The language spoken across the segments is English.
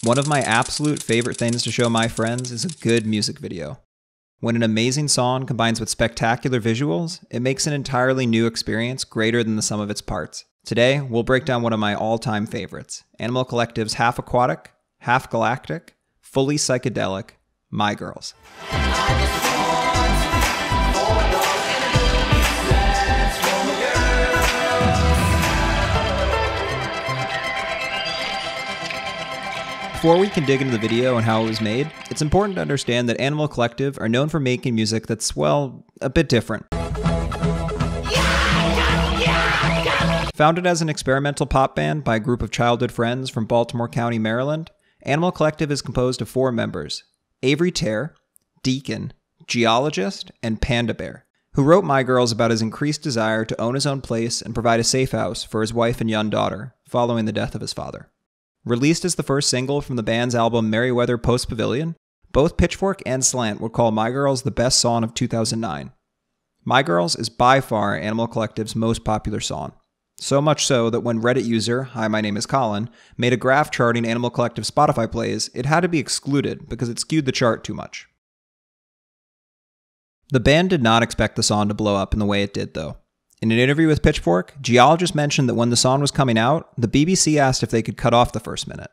One of my absolute favorite things to show my friends is a good music video. When an amazing song combines with spectacular visuals, it makes an entirely new experience greater than the sum of its parts. Today, we'll break down one of my all-time favorites, Animal Collective's half aquatic, half galactic, fully psychedelic, My Girls. Before we can dig into the video and how it was made, it's important to understand that Animal Collective are known for making music that's, well, a bit different. Founded as an experimental pop band by a group of childhood friends from Baltimore County, Maryland, Animal Collective is composed of 4 members: Avery Terre, Deacon, Geologist, and Panda Bear, who wrote My Girls about his increased desire to own his own place and provide a safe house for his wife and young daughter, following the death of his father. Released as the first single from the band's album Merriweather Post Pavilion, both Pitchfork and Slant would call My Girls the best song of 2009. My Girls is by far Animal Collective's most popular song. So much so that when Reddit user, hi my name is Colin, made a graph charting Animal Collective Spotify plays, it had to be excluded because it skewed the chart too much. The band did not expect the song to blow up in the way it did, though. In an interview with Pitchfork, Geologist mentioned that when the song was coming out, the BBC asked if they could cut off the first minute.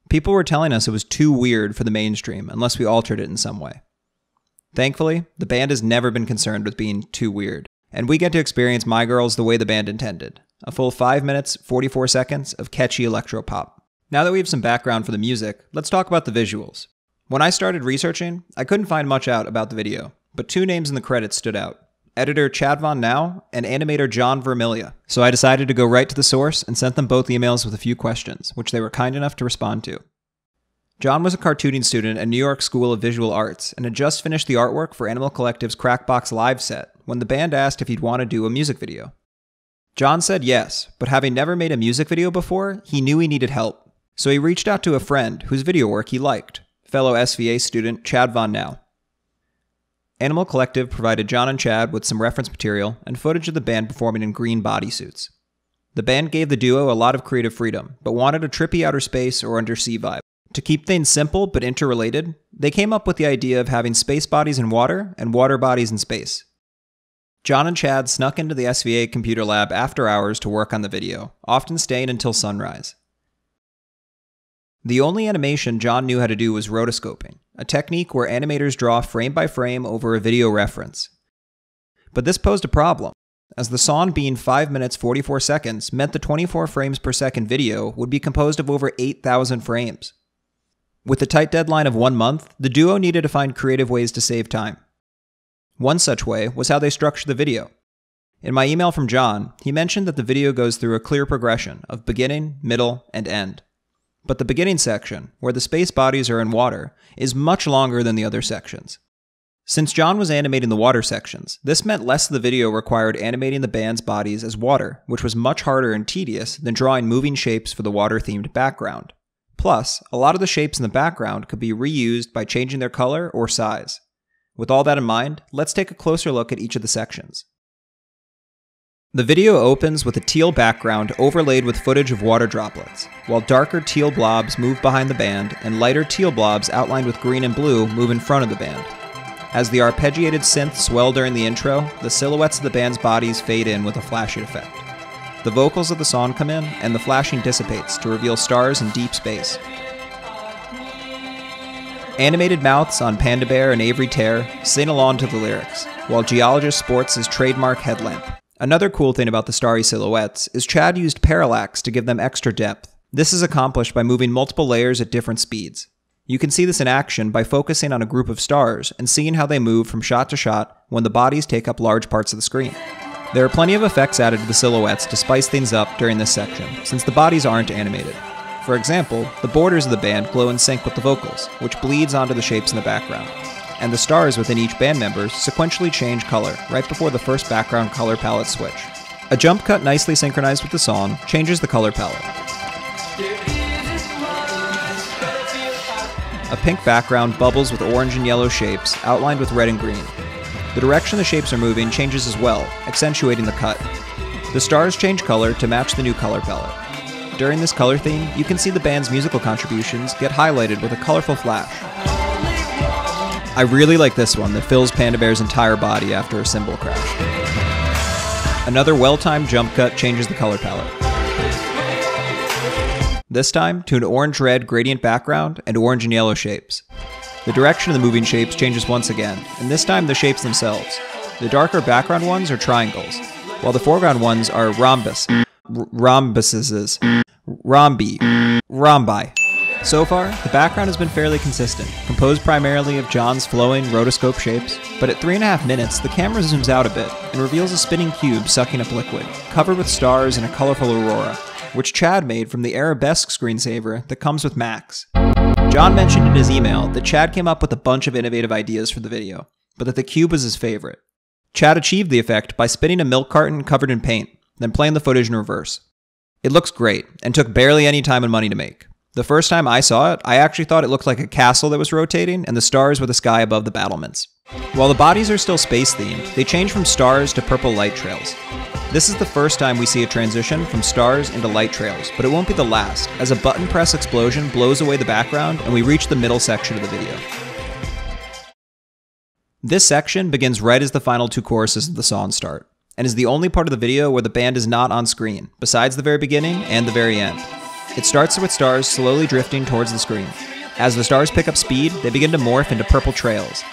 People were telling us it was too weird for the mainstream unless we altered it in some way. Thankfully, the band has never been concerned with being too weird, and we get to experience My Girls the way the band intended. A full 5 minutes, 44 seconds of catchy electro-pop. Now that we have some background for the music, let's talk about the visuals. When I started researching, I couldn't find much out about the video, but 2 names in the credits stood out: editor Chad Von Now and animator John Vermiglia. So I decided to go right to the source and sent them both emails with a few questions, which they were kind enough to respond to. John was a cartooning student at New York School of Visual Arts and had just finished the artwork for Animal Collective's Crackbox Live set when the band asked if he'd want to do a music video. John said yes, but having never made a music video before, he knew he needed help. So he reached out to a friend whose video work he liked, fellow SVA student Chad Von Now. Animal Collective provided John and Chad with some reference material and footage of the band performing in green bodysuits. The band gave the duo a lot of creative freedom, but wanted a trippy outer space or undersea vibe. To keep things simple but interrelated, they came up with the idea of having space bodies in water and water bodies in space. John and Chad snuck into the SVA computer lab after hours to work on the video, often staying until sunrise. The only animation John knew how to do was rotoscoping, a technique where animators draw frame by frame over a video reference. But this posed a problem, as the song being 5 minutes 44 seconds meant the 24 frames per second video would be composed of over 8,000 frames. With a tight deadline of 1 month, the duo needed to find creative ways to save time. One such way was how they structured the video. In my email from John, he mentioned that the video goes through a clear progression of beginning, middle, and end. But the beginning section, where the space bodies are in water, is much longer than the other sections. Since John was animating the water sections, this meant less of the video required animating the band's bodies as water, which was much harder and tedious than drawing moving shapes for the water-themed background. Plus, a lot of the shapes in the background could be reused by changing their color or size. With all that in mind, let's take a closer look at each of the sections. The video opens with a teal background overlaid with footage of water droplets, while darker teal blobs move behind the band and lighter teal blobs outlined with green and blue move in front of the band. As the arpeggiated synths swell during the intro, the silhouettes of the band's bodies fade in with a flashing effect. The vocals of the song come in, and the flashing dissipates to reveal stars in deep space. Animated mouths on Panda Bear and Avery Terre sing along to the lyrics, while Geologist sports his trademark headlamp. Another cool thing about the starry silhouettes is Chad used parallax to give them extra depth. This is accomplished by moving multiple layers at different speeds. You can see this in action by focusing on a group of stars and seeing how they move from shot to shot when the bodies take up large parts of the screen. There are plenty of effects added to the silhouettes to spice things up during this section, since the bodies aren't animated. For example, the borders of the band glow in sync with the vocals, which bleeds onto the shapes in the background. And the stars within each band member sequentially change color right before the first background color palette switch. A jump cut nicely synchronized with the song changes the color palette. A pink background bubbles with orange and yellow shapes outlined with red and green. The direction the shapes are moving changes as well, accentuating the cut. The stars change color to match the new color palette. during this color theme, you can see the band's musical contributions get highlighted with a colorful flash. I really like this one that fills Panda Bear's entire body after a cymbal crash. Another well-timed jump cut changes the color palette. This time to an orange-red gradient background and orange and yellow shapes. The direction of the moving shapes changes once again, and this time the shapes themselves. The darker background ones are triangles, while the foreground ones are rombi. So far, the background has been fairly consistent, composed primarily of John's flowing rotoscope shapes, but at 3.5 minutes, the camera zooms out a bit and reveals a spinning cube sucking up liquid, covered with stars and a colorful aurora, which Chad made from the Arabesque screensaver that comes with Macs. John mentioned in his email that Chad came up with a bunch of innovative ideas for the video, but that the cube was his favorite. Chad achieved the effect by spinning a milk carton covered in paint, then playing the footage in reverse. It looks great, and took barely any time and money to make. The first time I saw it, I actually thought it looked like a castle that was rotating, and the stars were the sky above the battlements. While the bodies are still space-themed, they change from stars to purple light trails. This is the first time we see a transition from stars into light trails, but it won't be the last, as a button press explosion blows away the background and we reach the middle section of the video. This section begins right as the final two choruses of the song start, and is the only part of the video where the band is not on screen, besides the very beginning and the very end. It starts with stars slowly drifting towards the screen. As the stars pick up speed, they begin to morph into purple trails.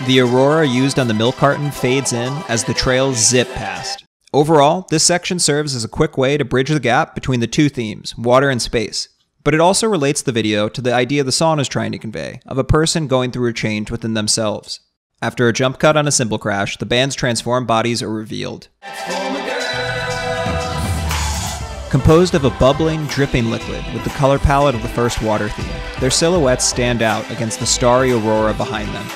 The aurora used on the milk carton fades in as the trails zip past. Overall, this section serves as a quick way to bridge the gap between the two themes, water and space. But it also relates the video to the idea the song is trying to convey, of a person going through a change within themselves. After a jump cut on a cymbal crash, the band's transformed bodies are revealed. Composed of a bubbling, dripping liquid with the color palette of the first water theme, their silhouettes stand out against the starry aurora behind them.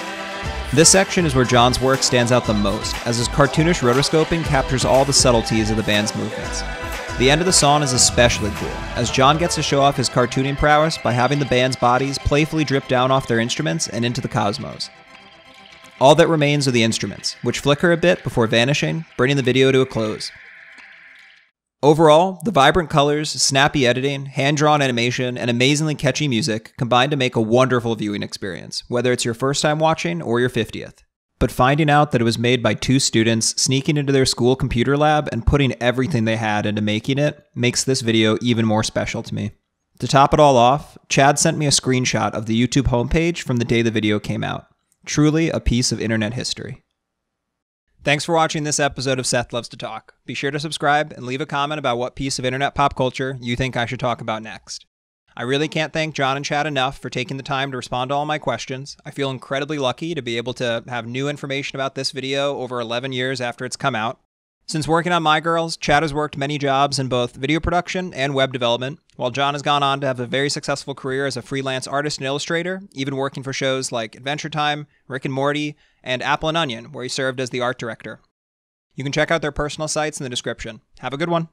This section is where John's work stands out the most, as his cartoonish rotoscoping captures all the subtleties of the band's movements. The end of the song is especially cool, as John gets to show off his cartooning prowess by having the band's bodies playfully drip down off their instruments and into the cosmos. All that remains are the instruments, which flicker a bit before vanishing, bringing the video to a close. Overall, the vibrant colors, snappy editing, hand-drawn animation, and amazingly catchy music combine to make a wonderful viewing experience, whether it's your first time watching or your 50th. But finding out that it was made by two students sneaking into their school computer lab and putting everything they had into making it makes this video even more special to me. To top it all off, Chad sent me a screenshot of the YouTube homepage from the day the video came out. Truly a piece of internet history. Thanks for watching this episode of Seth Loves to Talk. Be sure to subscribe and leave a comment about what piece of internet pop culture you think I should talk about next. I really can't thank John and Chad enough for taking the time to respond to all my questions. I feel incredibly lucky to be able to have new information about this video over 11 years after it's come out. Since working on My Girls, Chad has worked many jobs in both video production and web development, while John has gone on to have a very successful career as a freelance artist and illustrator, even working for shows like Adventure Time, Rick and Morty, and Apple and Onion, where he served as the art director. You can check out their personal sites in the description. Have a good one.